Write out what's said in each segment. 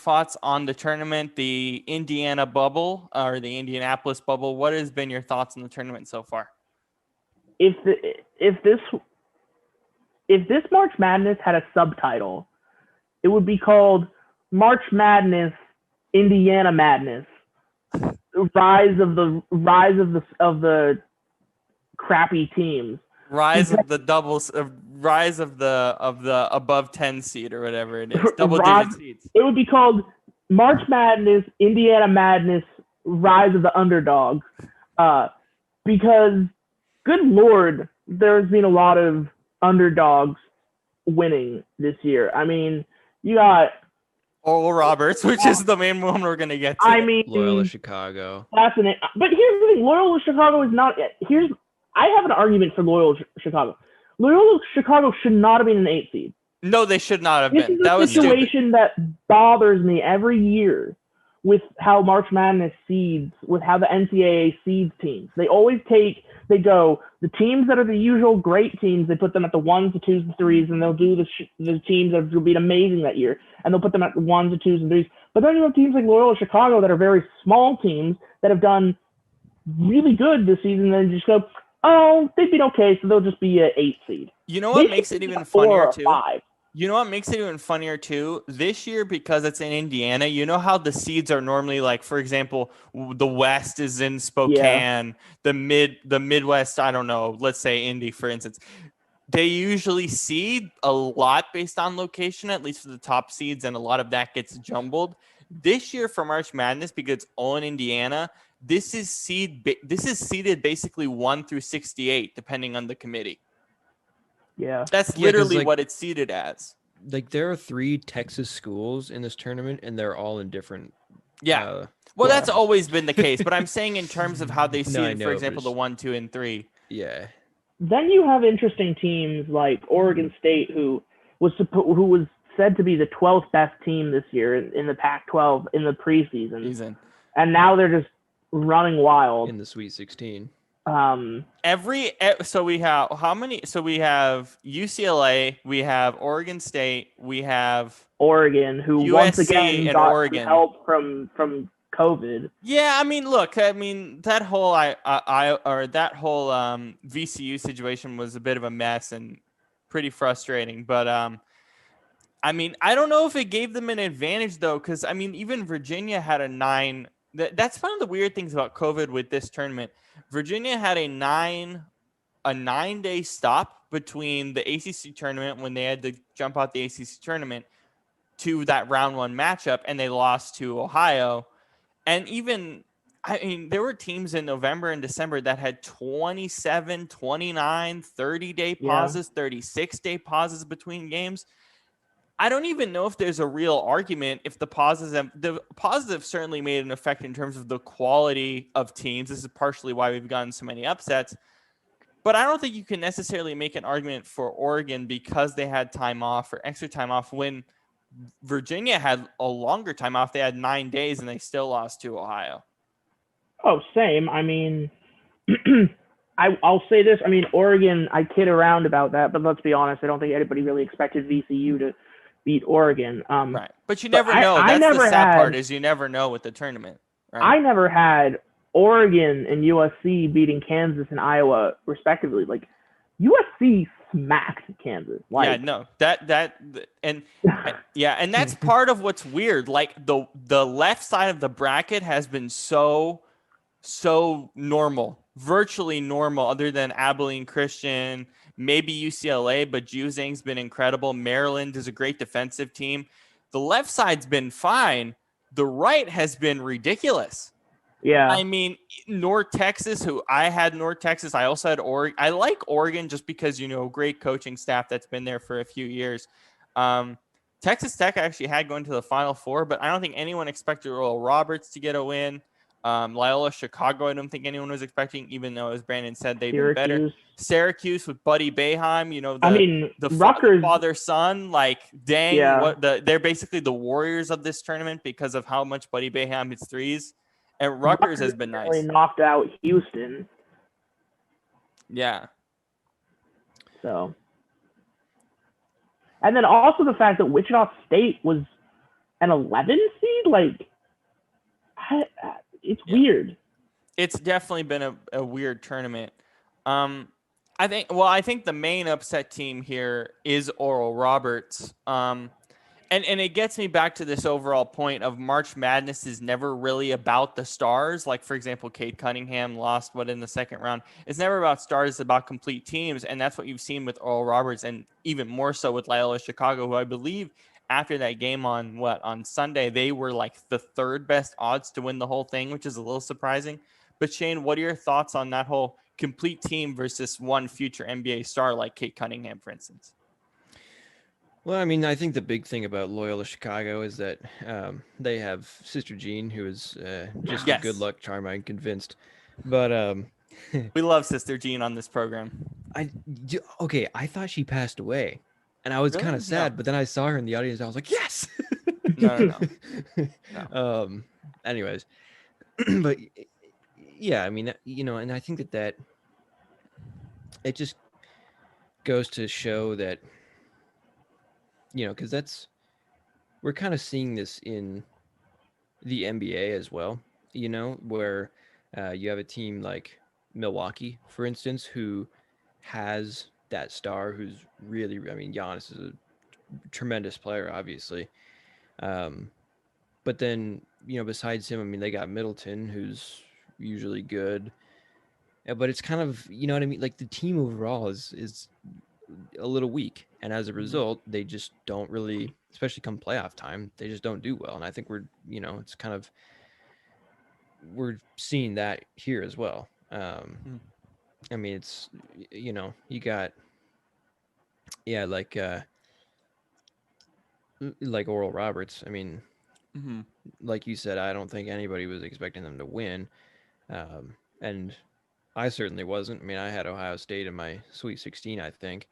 thoughts on the tournament, the Indiana bubble or the Indianapolis bubble? What has been your thoughts on the tournament so far? If this March Madness had a subtitle, it would be called March Madness, Indiana Madness, rise of the crappy teams. Rise of the doubles, rise of the above 10 seed or whatever it is. Double digit seeds. It would be called March Madness, Indiana Madness, rise of the underdog. Because, good Lord, there's been a lot of underdogs winning this year. I mean, you got Oral Roberts, which is the main one we're going to get to. I mean, Loyola Chicago. Fascinating. But here's the thing. Loyola Chicago is not – I have an argument for Loyola Chicago. Loyola Chicago should not have been an 8 seed. No, they should not have been. That was a situation that bothers me every year with how March Madness seeds, with how the NCAA seeds teams. They go, the teams that are the usual great teams, they put them at the 1s, the 2s, the 3s, and they'll do the teams that will be amazing that year, and they'll put them at the 1s, the 2s, and 3s. But then you have teams like Loyola Chicago that are very small teams that have done really good this season, and just go, oh, they've been okay, so they'll just be an 8 seed. You know what makes it even funnier, too? You know what makes it even funnier, too? This year, because it's in Indiana, you know how the seeds are normally like, for example, the West is in Spokane, the Midwest, I don't know, let's say Indy, for instance. They usually seed a lot based on location, at least for the top seeds, and a lot of that gets jumbled. This year for March Madness, because it's all in Indiana, this is seeded basically 1 through 68, depending on the committee. Yeah, that's literally what it's seeded as. Like, there are 3 Texas schools in this tournament, and they're all in different. That's always been the case. But I'm saying in terms of how they seeded, for example, the 1, 2, and 3. Yeah. Then you have interesting teams like Oregon State, who was said to be the 12th best team this year in the Pac-12 in the preseason, and now they're just running wild in the Sweet 16. So we have how many? So we have UCLA, we have Oregon State, we have Oregon, who USC once again and got Oregon. help from COVID. Yeah, I mean, look, that whole VCU situation was a bit of a mess and pretty frustrating. But I mean, I don't know if it gave them an advantage though, because I mean, even Virginia had a 9. That's one of the weird things about COVID with this tournament. Virginia had a 9-day stop between the ACC tournament when they had to jump out the ACC tournament to that round 1 matchup, and they lost to Ohio. And even, I mean, there were teams in November and December that had 27, 29, 30-day pauses, 36-day pauses between games. I don't even know if there's a real argument if the pauses have certainly made an effect in terms of the quality of teams. This is partially why we've gotten so many upsets. But I don't think you can necessarily make an argument for Oregon because they had time off or extra time off when Virginia had a longer time off. They had 9 days and they still lost to Ohio. Oh, same. I mean, I'll say this. I mean, Oregon, I kid around about that, but let's be honest. I don't think anybody really expected VCU to beat Oregon. Right. But you never know. That's the sad part is you never know with the tournament. Right? I never had Oregon and USC beating Kansas and Iowa respectively. Like, USC smacked Kansas. Like, yeah, no. And that's part of what's weird. Like the left side of the bracket has been so normal. Virtually normal, other than Abilene Christian, maybe UCLA, but Juzang's been incredible. Maryland is a great defensive team. The left side's been fine. The right has been ridiculous. Yeah. I mean, North Texas, I also had Oregon. I like Oregon just because, great coaching staff that's been there for a few years. Texas Tech actually had going to the Final Four, but I don't think anyone expected Oral Roberts to get a win. Loyola Chicago, I don't think anyone was expecting, even though, as Brandon said, they've been better. Syracuse with Buddy Boeheim, the Rutgers, father-son, like, dang, yeah. They're basically the Warriors of this tournament because of how much Buddy Boeheim hits threes. And Rutgers has been nice. Really knocked out Houston. Yeah. So. And then also the fact that Wichita State was an 11 seed. Like, it's weird. It's definitely been a weird tournament. I think the main upset team here is Oral Roberts. And it gets me back to this overall point of March Madness is never really about the stars. Like, for example, Kade Cunningham lost in the second round. It's never about stars, it's about complete teams. And that's what you've seen with Oral Roberts, and even more so with Loyola Chicago, who I believe after that game on Sunday, they were like the third best odds to win the whole thing, which is a little surprising. But Shane, what are your thoughts on that whole complete team versus one future NBA star like Kade Cunningham, for instance? Well, I mean, I think the big thing about Loyola Chicago is that they have Sister Jean, who is just a good luck charm, I'm convinced. But we love Sister Jean on this program. I thought she passed away, and I was kind of sad. No. But then I saw her in the audience, and I was like, yes. No. Anyways, but yeah, I mean, and I think that it just goes to show that. Because we're kind of seeing this in the NBA as well, where you have a team like Milwaukee, for instance, who has that star who's really, I mean, Giannis is a tremendous player, obviously. But then, besides him, I mean, they got Middleton, who's usually good. But it's kind of, you know what I mean? Like the team overall is a little weak, and as a result they just don't really, especially come playoff time, they just don't do well. And I think we're seeing that here as well. I mean, it's you got like Oral Roberts. I mean, like you said, I don't think anybody was expecting them to win, and I certainly wasn't. I mean, I had Ohio State in my Sweet 16, I think.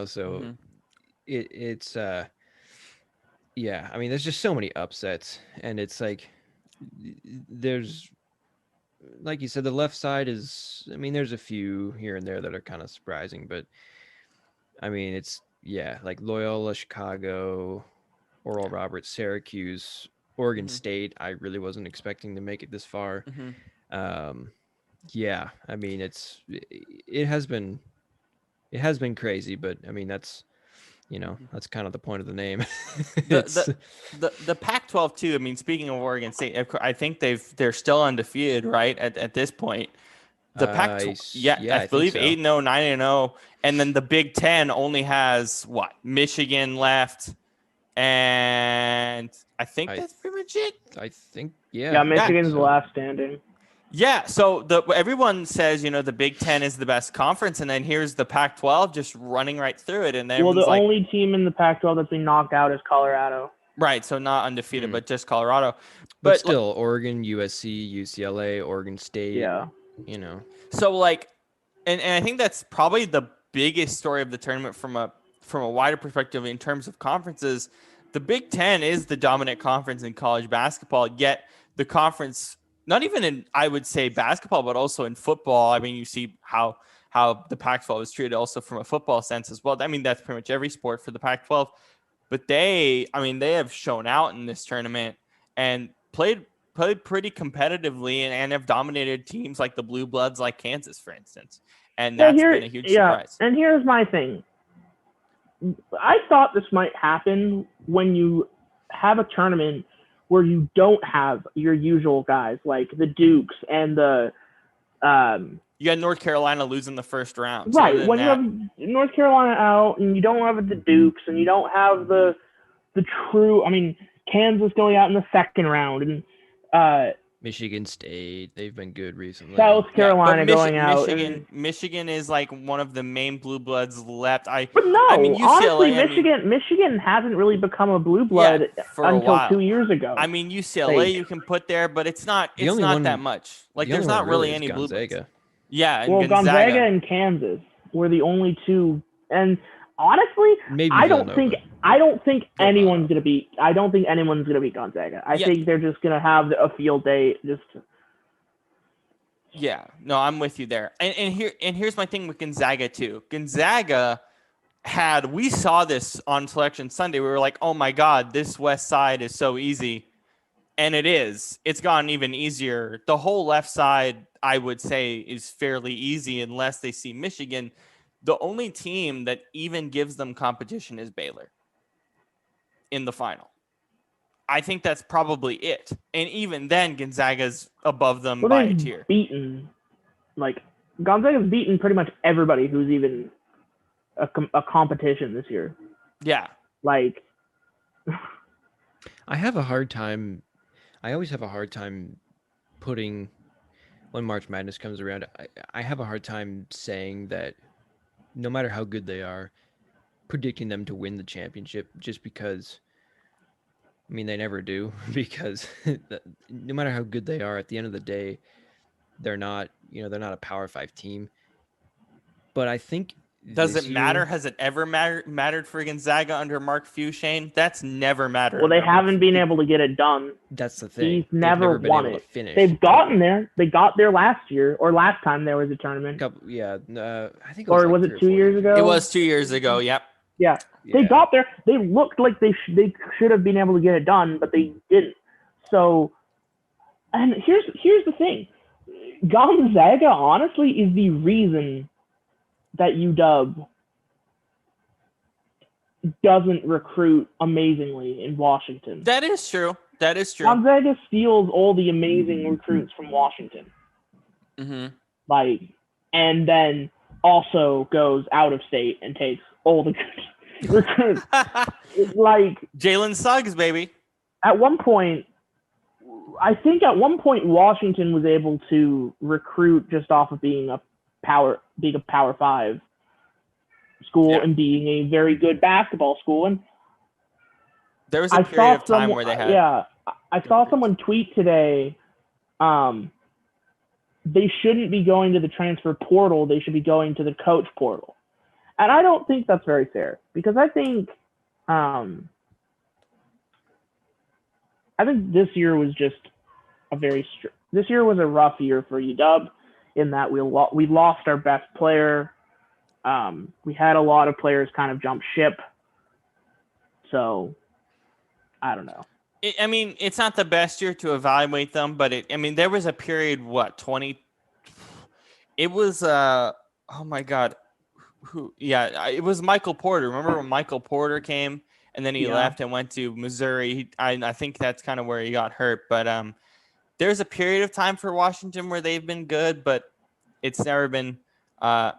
So it's I mean, there's just so many upsets, and it's like there's, like you said, the left side is, I mean, there's a few here and there that are kind of surprising, but I mean, it's like Loyola Chicago, Oral Roberts, Syracuse, Oregon State. I really wasn't expecting to make it this far. I mean, it has been crazy, but I mean, that's kind of the point of the name. the Pac-12 too. I mean, speaking of Oregon State, I think they're still undefeated, right? At this point, the Pac-12, I believe so. 8-0, 9-0, and then the Big Ten only has Michigan left, and I think that's pretty much it. I think Michigan's the last standing. Yeah, so everyone says, the Big Ten is the best conference, and then here's the Pac-12 just running right through it. And then only team in the Pac-12 that's been knocked out is Colorado. Right, so not undefeated, but just Colorado. But still, Oregon, USC, UCLA, Oregon State. Yeah. So and I think that's probably the biggest story of the tournament from a wider perspective in terms of conferences. The Big Ten is the dominant conference in college basketball, yet the conference, not even in, I would say, basketball, but also in football. I mean, you see how the Pac-12 is treated also from a football sense as well. I mean, that's pretty much every sport for the Pac-12. But they have shown out in this tournament and played pretty competitively and have dominated teams like the Blue Bloods, like Kansas, for instance. And that's been a huge surprise. And here's my thing. I thought this might happen when you have a tournament where you don't have your usual guys like the Dukes and the you got North Carolina losing the first round. Right. When you have North Carolina out and you don't have the Dukes and you don't have the true, I mean, Kansas going out in the second round and Michigan State, they've been good recently. South Carolina going out. Michigan is like one of the main blue bloods left. But no, I mean, UCLA, honestly, Michigan hasn't really become a blue blood until 2 years ago. I mean, UCLA you can put there, but it's not that much. Like, there's not really any blue bloods. Yeah, and Gonzaga and Kansas were the only two, and honestly, I don't think anyone's gonna beat Gonzaga. I think they're just gonna have a field day. Yeah, no, I'm with you there. And here's my thing with Gonzaga too. Gonzaga we saw this on Selection Sunday. We were like, oh my God, this West side is so easy. And it is. It's gotten even easier. The whole left side, I would say, is fairly easy unless they see Michigan. The only team that even gives them competition is Baylor in the final. I think that's probably it. And even then, Gonzaga's above them by a tier. Gonzaga's beaten pretty much everybody who's even a competition this year. Yeah. Like, I always have a hard time putting, when March Madness comes around, I have a hard time saying that no matter how good they are, predicting them to win the championship, just because, I mean, they never do, because no matter how good they are, at the end of the day, they're not a Power 5 team. But I think Does it matter? Has it ever mattered for Gonzaga under Mark Few, Shane? That's never mattered. Well, they haven't been able to get it done. That's the thing. He's never been won able it. to finish. They've gotten there. They got there last year, or last time there was a tournament. I think. Or was it 2 years ago? It was 2 years ago. Yep. Yeah. They got there. They looked like they should have been able to get it done, but they didn't. So, and here's the thing. Gonzaga, honestly, is the reason that UW doesn't recruit amazingly in Washington. That is true. Gonzaga steals all the amazing recruits from Washington. Mm-hmm. And then also goes out of state and takes all the good recruits. Jalen Suggs, baby. At one point, Washington was able to recruit just off of being a Power 5 school and being a very good basketball school. And there was a period of time where they had. Yeah, I saw someone tweet today. They shouldn't be going to the transfer portal. They should be going to the coach portal. And I don't think that's very fair, because I think this year was just this year was a rough year for UW in that we lost our best player. We had a lot of players kind of jump ship. So I don't know. It's not the best year to evaluate them, but there was a period, it was, oh my God. It was Michael Porter. Remember when Michael Porter came and then he left and went to Missouri? I think that's kind of where he got hurt. But there's a period of time for Washington where they've been good, but it's never been the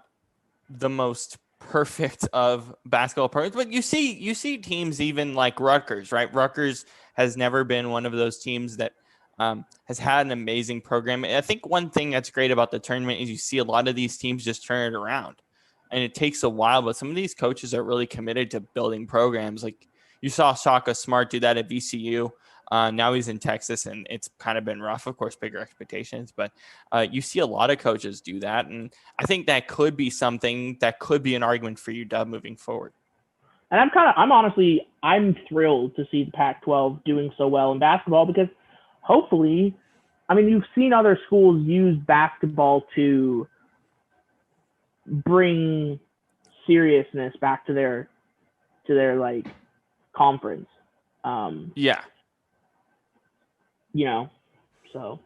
most perfect of basketball programs. But you see teams even like Rutgers, right? Rutgers has never been one of those teams that has had an amazing program. I think one thing that's great about the tournament is you see a lot of these teams just turn it around. And it takes a while, but some of these coaches are really committed to building programs. Like you saw Shaka Smart do that at VCU. Now he's in Texas, and it's kind of been rough. Of course, bigger expectations, but you see a lot of coaches do that. And I think that could be something that could be an argument for UW moving forward. And I'm thrilled to see the Pac-12 doing so well in basketball, because hopefully, you've seen other schools use basketball to bring seriousness back to their conference. So.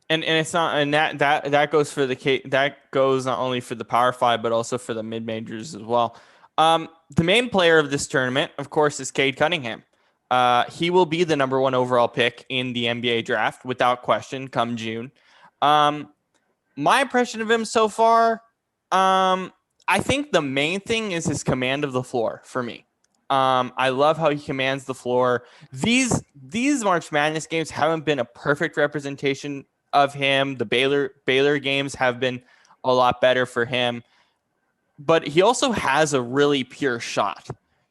And it's not, and that goes for that goes not only for the Power 5 but also for the mid majors as well. The main player of this tournament, of course, is Kade Cunningham. He will be the number 1 overall pick in the NBA draft without question come June. My impression of him so far, I think the main thing is his command of the floor for me. I love how he commands the floor. These March Madness games haven't been a perfect representation of him. The Baylor games have been a lot better for him, but he also has a really pure shot.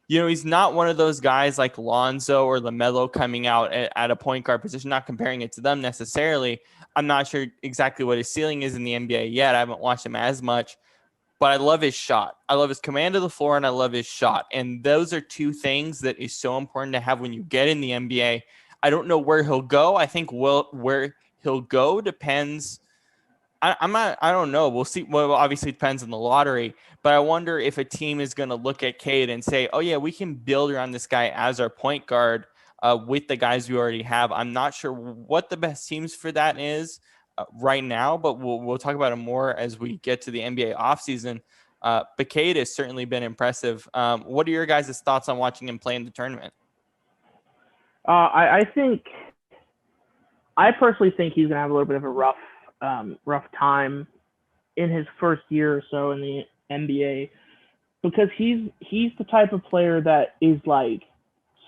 He's not one of those guys like Lonzo or LaMelo coming out at a point guard position, not comparing it to them necessarily. I'm not sure exactly what his ceiling is in the NBA yet. I haven't watched him as much. But I love his shot. I love his command of the floor, and I love his shot. And those are two things that is so important to have when you get in the NBA. I don't know where he'll go. I think where he'll go depends I'm not. I don't know. We'll see. Well, obviously it depends on the lottery, but I wonder if a team is going to look at Kade and say, "Oh yeah, we can build around this guy as our point guard with the guys we already have." I'm not sure what the best teams for that is right now, but we'll talk about it more as we get to the NBA offseason. But Kade has certainly been impressive. What are your guys' thoughts on watching him play in the tournament? I personally think he's gonna have a little bit of a rough time in his first year or so in the NBA, because he's the type of player that is like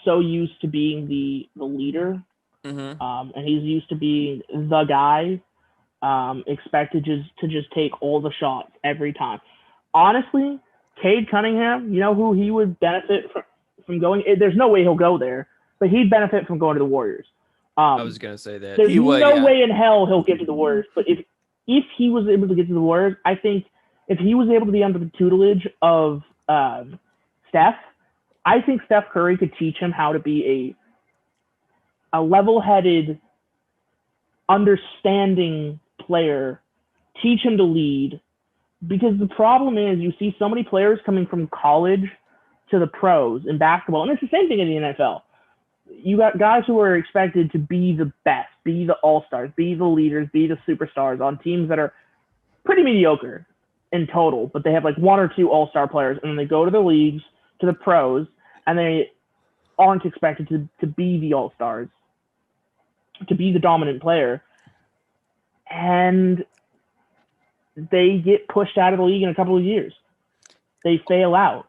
so used to being the leader, and he's used to being the guy, expected to just take all the shots every time. Honestly, Kade Cunningham, you know who he would benefit from going? There's no way he'll go there, but he'd benefit from going to the Warriors. I was going to say that. There's no way in hell he'll get to the Warriors, but if he was able to get to the Warriors, I think if he was able to be under the tutelage of Steph, I think Steph Curry could teach him how to be a level-headed, understanding player, teach him to lead. Because the problem is you see so many players coming from college to the pros in basketball, and it's the same thing in the NFL. You got guys who are expected to be the best, be the all-stars, be the leaders, be the superstars on teams that are pretty mediocre in total, but they have like one or two all-star players, and then they go to the leagues, to the pros, and they aren't expected to be the all-stars, to be the dominant player. And they get pushed out of the league in a couple of years. They fail out.